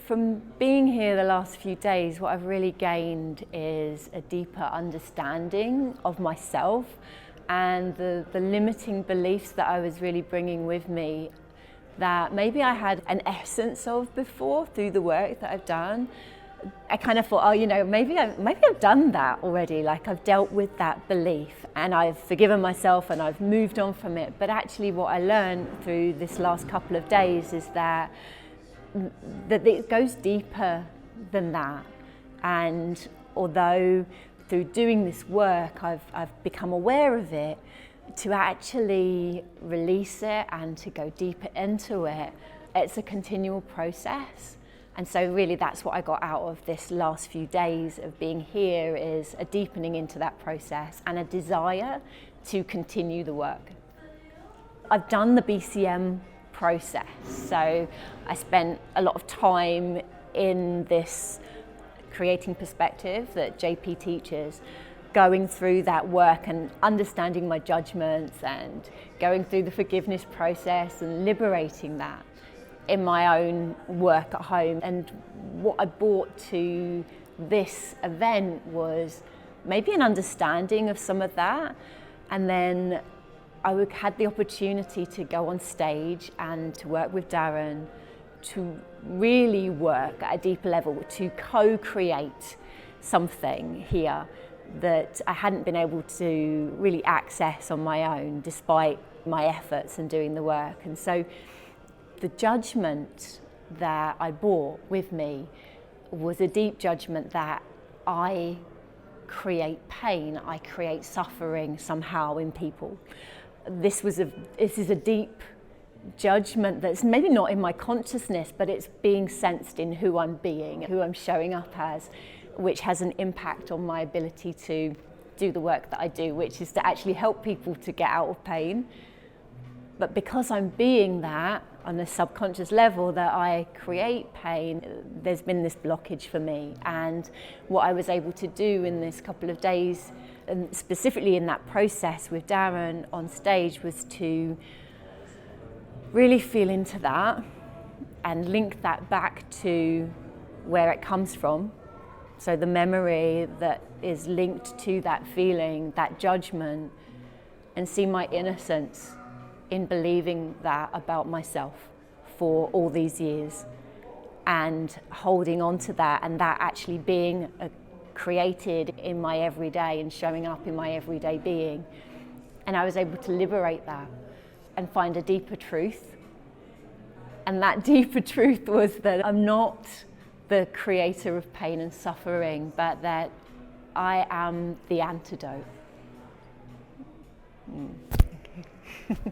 From being here the last few days, what I've really gained is a deeper understanding of myself and the limiting beliefs that I was really bringing with me that maybe I had an essence of before through the work that I've done. I kind of thought, maybe I've done that already, like I've dealt with that belief and I've forgiven myself and I've moved on from it. But actually what I learned through this last couple of days is that it goes deeper than that. And although through doing this work I've become aware of it, to actually release it and to go deeper into it, it's a continual process. And so really that's what I got out of this last few days of being here, is a deepening into that process and a desire to continue the work. I've done the BCM process, so I spent a lot of time in this creating perspective that JP teaches, going through that work and understanding my judgments and going through the forgiveness process and liberating that in my own work at home. And what I brought to this event was maybe an understanding of some of that, and then I had the opportunity to go on stage and to work with Darren to really work at a deeper level, to co-create something here that I hadn't been able to really access on my own despite my efforts in doing the work. And so the judgment that I brought with me was a deep judgment that I create pain, I create suffering somehow in people. This is a deep judgment that's maybe not in my consciousness, but it's being sensed in who I'm being, who I'm showing up as, which has an impact on my ability to do the work that I do, which is to actually help people to get out of pain. But because I'm being that on a subconscious level, that I create pain, there's been this blockage for me. And what I was able to do in this couple of days, and specifically in that process with Darren on stage, was to really feel into that and link that back to where it comes from. So the memory that is linked to that feeling, that judgment, and see my innocence in believing that about myself for all these years, and holding on to that, and that actually being created in my everyday and showing up in my everyday being. And I was able to liberate that and find a deeper truth. And that deeper truth was that I'm not the creator of pain and suffering, but that I am the antidote. Okay.